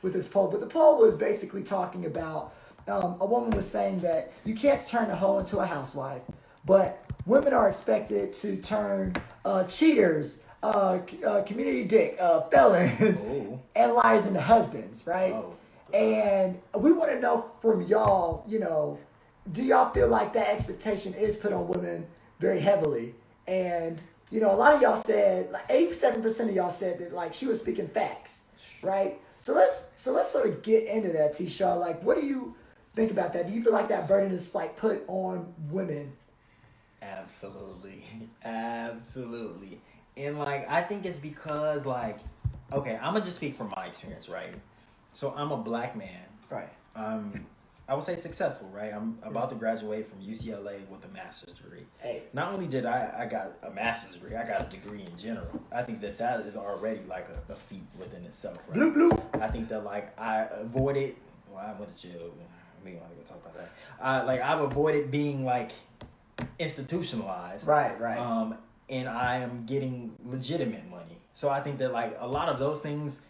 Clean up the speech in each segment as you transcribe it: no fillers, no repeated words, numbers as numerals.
with this poll, but the poll was basically talking about a woman was saying that you can't turn a hoe into a housewife, but women are expected to turn cheaters, community dick, felons, and liars into husbands, right? Oh. And we want to know from y'all, do y'all feel like that expectation is put on women very heavily? And, a lot of y'all said, like 87% of y'all said that like she was speaking facts, right? So let's sort of get into that, T-Shaw. Like, what do you think about that? Do you feel like that burden is like put on women? Absolutely. And like, I think it's because like, okay, I'm gonna just speak from my experience, right? So I'm a black man. Right. I would say successful, right? I'm about to graduate from UCLA with a master's degree. Hey. Not only did I got a master's degree, I got a degree in general. I think that is already like a feat within itself, right? Bloop, bloop. I think that like I avoided, I went to jail. We don't want to go talk about that. I've avoided being like institutionalized. Right. And I am getting legitimate money. So I think that like a lot of those things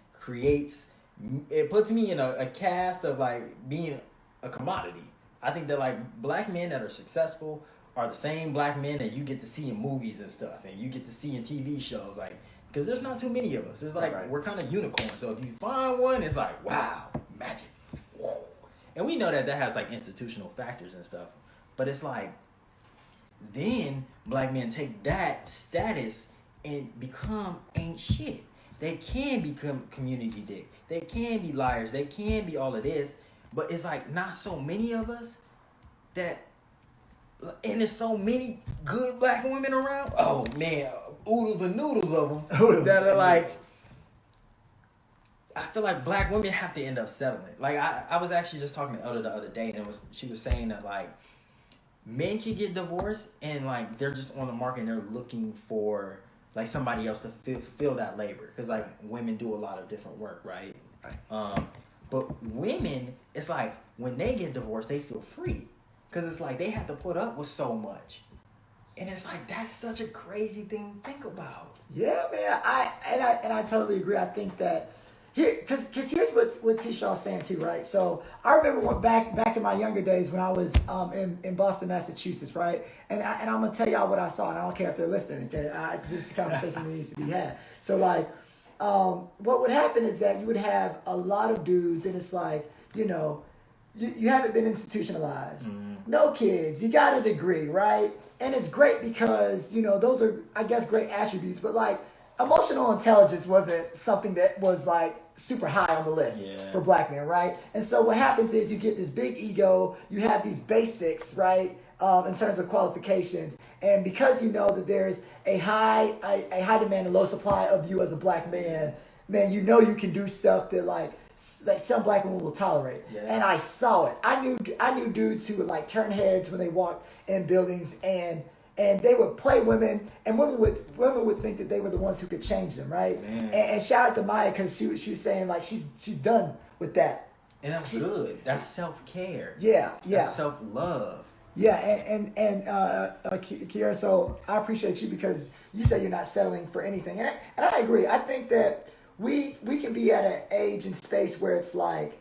it puts me in a cast of like being a commodity. I think that like black men that are successful are the same black men that you get to see in movies and stuff, and you get to see in TV shows, like, because there's not too many of us. It's like we're kind of unicorns. So if you find one, it's like, wow, magic. Whoa. And we know that has like institutional factors and stuff, but it's like then black men take that status and become ain't shit. They can become community dick. They can be liars. They can be all of this. But it's like not so many of us and there's so many good black women around. Oh man, oodles and noodles of them that are like. I feel like black women have to end up settling. Like I was actually just talking to Elder the other day, and she was saying that like men can get divorced and like they're just on the market and they're looking for like somebody else to fill that labor, because like women do a lot of different work, right? But women, it's like when they get divorced, they feel free, because it's like they have to put up with so much, and it's like that's such a crazy thing to think about. Yeah, man. I totally agree. I think that because here's what T-Shaw's saying too, right? So I remember back in my younger days when I was in Boston, Massachusetts, right? And I'm gonna tell y'all what I saw, and I don't care if they're listening. Okay, this conversation needs to be had. So like. What would happen is that you would have a lot of dudes, and it's like, you haven't been institutionalized. Mm-hmm. No kids, you got a degree, right? And it's great because, those are, I guess, great attributes, but like emotional intelligence wasn't something that was like super high on the list for black men, right? And so what happens is you get this big ego, you have these basics, right? In terms of qualifications, and because you know that there's a high demand and low supply of you as a black man, you can do stuff that like some black women will tolerate. Yeah. And I saw it. I knew dudes who would like turn heads when they walked in buildings, and they would play women, and women would think that they were the ones who could change them, right? And shout out to Maya, because she was saying like she's done with that. And that's good. That's self-care. Yeah. That's self-love. Yeah, and Kiera, so I appreciate you because you say you're not settling for anything, and I agree. I think that we can be at an age and space where it's like,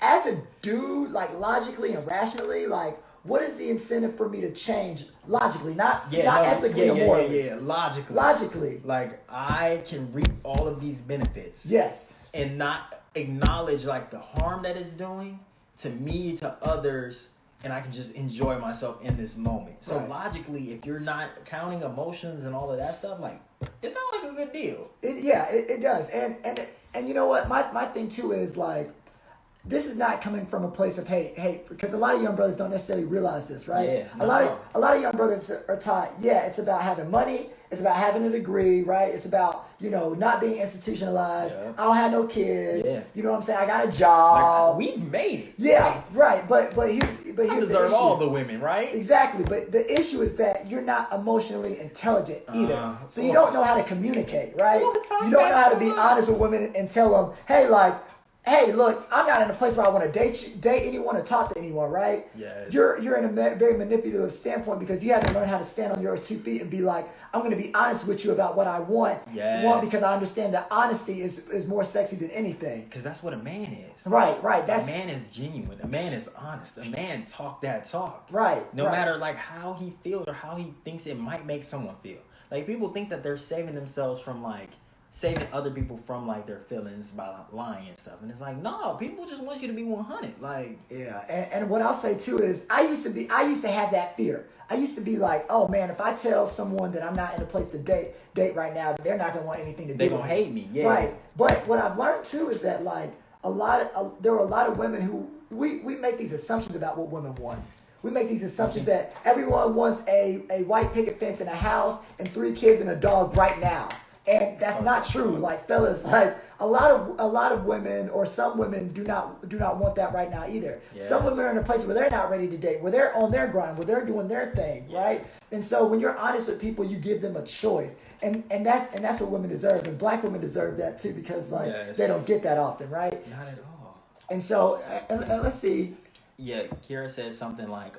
as a dude, like logically and rationally, like what is the incentive for me to change logically, not ethically or morally? Yeah, logically. Like I can reap all of these benefits. Yes, and not acknowledge like the harm that it's doing to me, to others. And I can just enjoy myself in this moment. So logically, if you're not counting emotions and all of that stuff, like it sounds like a good deal. It does. And you know what? My thing too is like, this is not coming from a place of hate, because a lot of young brothers don't necessarily realize this, right? Yeah, a lot of young brothers are taught, it's about having money, it's about having a degree, right? It's about, not being institutionalized. Yeah. I don't have no kids. Yeah. You know what I'm saying? I got a job. Like, we've made it. Yeah, right. But here's the issue. Deserve all the women, right? Exactly. But the issue is that you're not emotionally intelligent either. So you don't know how to communicate, right? You don't know how to be honest with women and tell them, hey, like, hey, look, I'm not in a place where I want to date anyone or talk to anyone, right? Yes. You're in a very manipulative standpoint because you haven't learned how to stand on your 2 feet and be like, I'm going to be honest with you about what I want. Yes. One, because I understand that honesty is more sexy than anything. Because that's what a man is. Right. A man is genuine. A man is honest. A man talk that talk. Right. No matter like how he feels or how he thinks it might make someone feel. Like people think that they're saving themselves from like saving other people from like their feelings by lying and stuff, and it's like no, people just want you to be 100. Like yeah, and what I'll say too is I used to have that fear. I used to be like, oh man, if I tell someone that I'm not in a place to date right now, that they're not gonna want anything to do. They gonna hate me, yeah. Right, but what I've learned too is that like there are a lot of women who we make these assumptions about what women want. We make these assumptions that everyone wants a white picket fence and a house and 3 kids and a dog right now. And that's not true. Like fellas, like a lot of women or some women do not want that right now either. Yes. Some women are in a place where they're not ready to date, where they're on their grind, where they're doing their thing, right? And so when you're honest with people, you give them a choice. And that's what women deserve. And black women deserve that too because like they don't get that often, right? Not at all. And so and let's see. Yeah, Kira said something like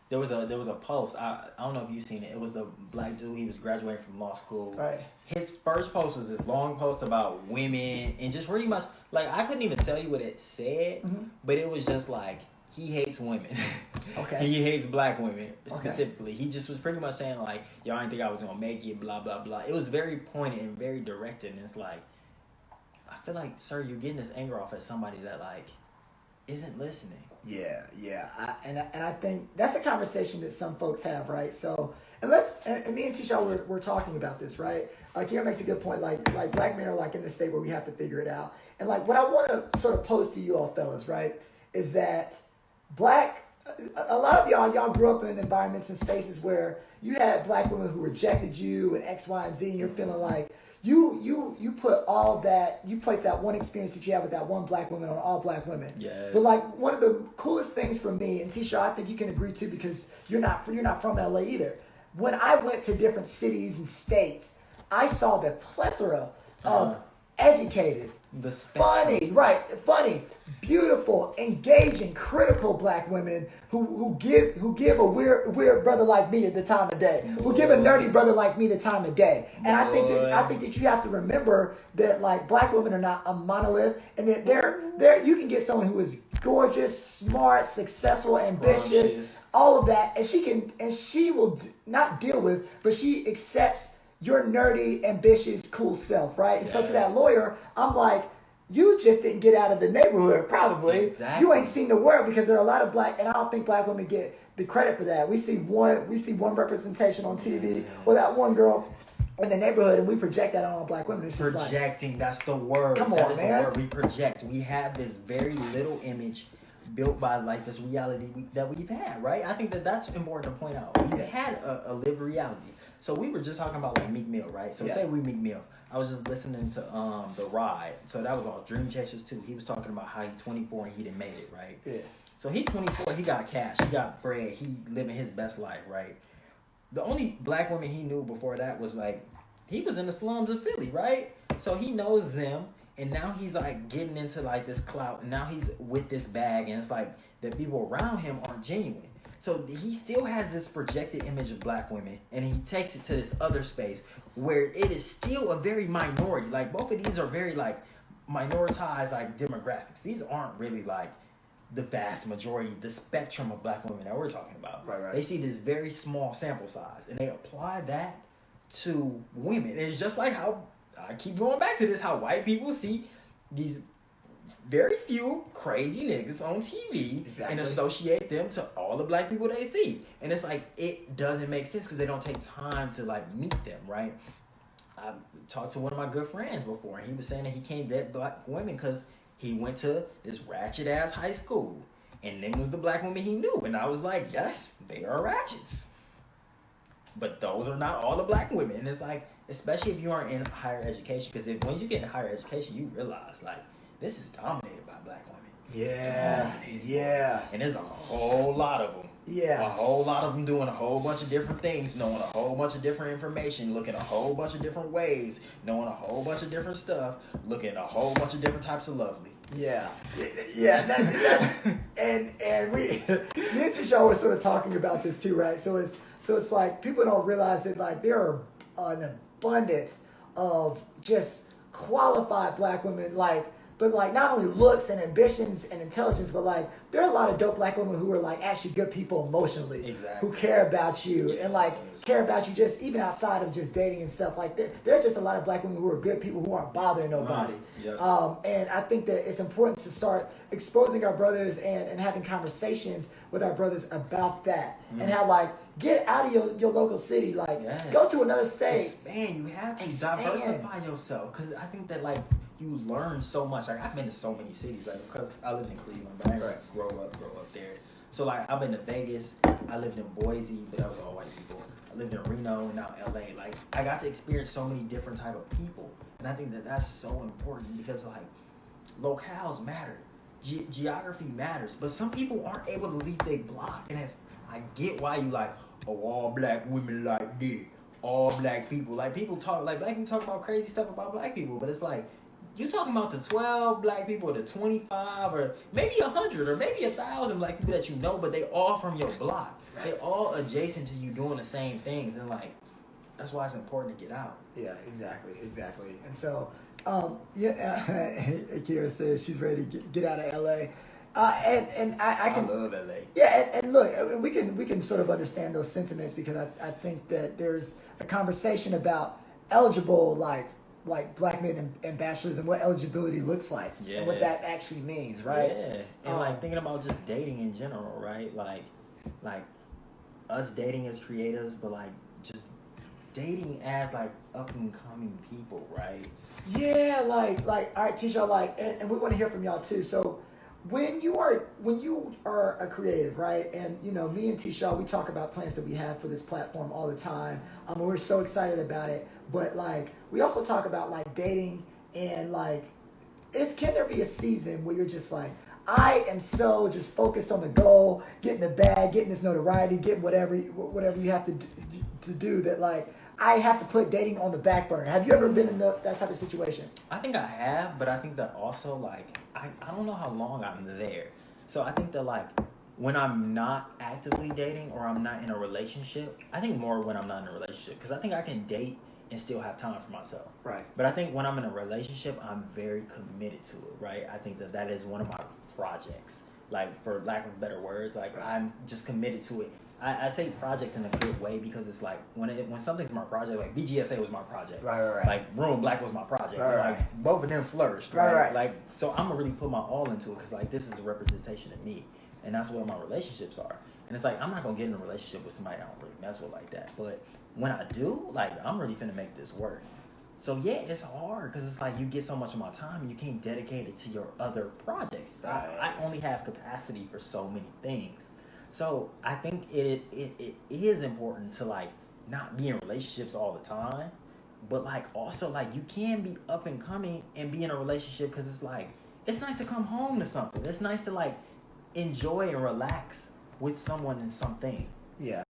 there was a post. I don't know if you've seen it. It was the black dude. He was graduating from law school. Right. His first post was this long post about women and just pretty much like I couldn't even tell you what it said, but it was just like he hates women. Okay. He hates black women specifically. He just was pretty much saying like y'all didn't think I was gonna make it. Blah blah blah. It was very pointed and very directed, and it's like I feel like, sir, you're getting this anger off at somebody that like isn't listening. Yeah. And I think that's a conversation that some folks have, right? So, and me and Tisha we're talking about this, right? Like, Kira makes a good point. Like black men are like in the state where we have to figure it out. And like, what I want to sort of pose to you all, fellas, right, is that a lot of y'all grew up in environments and spaces where you had black women who rejected you and X, Y, and Z, and you're feeling like you put all of that, you place that one experience that you have with that one black woman on all black women. Yes. But like one of the coolest things for me, and Tisha, I think you can agree too because you're not from LA either. When I went to different cities and states, I saw the plethora of educated, funny, beautiful, engaging, critical black women who give a weird brother like me the time of day, who give a nerdy brother like me the time of day. And I think that you have to remember that like black women are not a monolith, and that they're you can get someone who is gorgeous, smart, successful, ambitious, all of that, and she will not deal with, but she accepts your nerdy, ambitious, cool self, right? And so to that lawyer, I'm like, you just didn't get out of the neighborhood, probably. Exactly. You ain't seen the world because there are a lot of black, and I don't think black women get the credit for that. We see one representation on TV, or that one girl in the neighborhood, and we project that on black women. It's just projecting, that's the word. Come on, man. The word. We project. We have this very little image built by like this reality that we've had, right? I think that's important to point out. We've had a lived reality. So we were just talking about like Meek Mill, right? So say we Meek Mill. I was just listening to The Ride. So that was all Dream Chasers too. He was talking about how he's 24 and he didn't make it, right? Yeah. So he's 24, he got cash, he got bread, he living his best life, right? The only black woman he knew before that was like, he was in the slums of Philly, right? So he knows them, and now he's like getting into like this clout, and now he's with this bag, and it's like the people around him aren't genuine. So he still has this projected image of black women, and he takes it to this other space where it is still a very minority. Like both of these are very like minoritized like demographics. These aren't really like the vast majority, the spectrum of black women that we're talking about. Right. They see this very small sample size, and they apply that to women. And it's just like how I keep going back to this, how white people see these very few crazy niggas on TV and associate them to all the black people they see. And it's like, it doesn't make sense because they don't take time to like meet them, right? I talked to one of my good friends before, and he was saying that he can't date black women because he went to this ratchet ass high school, and them was the black women he knew. And I was like, yes, they are ratchets, but those are not all the black women. And it's like, especially if you aren't in higher education, because when you get in higher education, you realize like, this is dominated by black women. Yeah. And there's a whole lot of them. Yeah. A whole lot of them doing a whole bunch of different things, knowing a whole bunch of different information, looking a whole bunch of different ways, knowing a whole bunch of different stuff, looking at a whole bunch of different types of lovely. Yeah, yeah. That's and we, me and Tisha were sort of talking about this too, right? So it's like people don't realize that like there are an abundance of just qualified black women, but like not only looks and ambitions and intelligence, but like there are a lot of dope black women who are like actually good people emotionally, Exactly. who care about you and like care about you just even outside of just dating and stuff. Like there are just a lot of black women who are good people who aren't bothering nobody. Yes. And I think that it's important to start exposing our brothers and having conversations with our brothers about that and how like get out of your local city, like go to another state. Expand. You have to Expand. diversify yourself, because I think that like you learn so much. Like I've been to so many cities, like because I lived in Cleveland, but I didn't grow up there. So like I've been to Vegas, I lived in Boise, but that was all white people. I lived in Reno, now LA. Like I got to experience so many different type of people, and I think that that's so important because like locales matter, geography matters, but some people aren't able to leave their block, and I get why you like, oh, all black women like this, all black people. Like people talk, like black people talk about crazy stuff about black people, but it's like, you talking about the 12 black people, or the 25, or maybe 100, or maybe 1,000 black people that you know, but they all from your block. They all adjacent to you doing the same things, and like, that's why it's important to get out. Yeah, exactly. And so, Akira says she's ready to get out of LA. And I can. I love LA. Yeah, and look, we can sort of understand those sentiments because I think that there's a conversation about eligible like black men and bachelors and what eligibility looks like and what that actually means, right? Yeah, and like thinking about just dating in general, right? Like us dating as creatives, but like just dating as like up and coming people, right? Yeah, like all right, Tisha, like, and we want to hear from y'all too. So when you are a creative, right? And you know, me and Tisha, we talk about plans that we have for this platform all the time. We're so excited about it. But like, we also talk about like dating and like, can there be a season where you're just like, I am so just focused on the goal, getting the bag, getting this notoriety, getting whatever you have to do that like, I have to put dating on the back burner. Have you ever been in that type of situation? I think I have, but I think that also like I don't know how long I'm there. So I think that like when I'm not actively dating or I'm not in a relationship, I think more when I'm not in a relationship, because I think I can date and still have time for myself. Right. But I think when I'm in a relationship, I'm very committed to it, right? I think that is one of my projects. Like, for lack of better words, like I'm just committed to it. I say project in a good way because it's like when something's my project, like BGSA was my project. Right. Like Brewin Black was my project. Right. Like both of them flourished. Right. Like, so I'm gonna really put my all into it because like this is a representation of me, and that's what my relationships are. And it's like I'm not gonna get in a relationship with somebody I don't really mess with like that. But when I do, like I'm really finna make this work. So yeah, it's hard because it's like you get so much of my time and you can't dedicate it to your other projects. I only have capacity for so many things. So I think it is important to like not be in relationships all the time, but like also like you can be up and coming and be in a relationship because it's like it's nice to come home to something. It's nice to like enjoy and relax with someone and something. Yeah.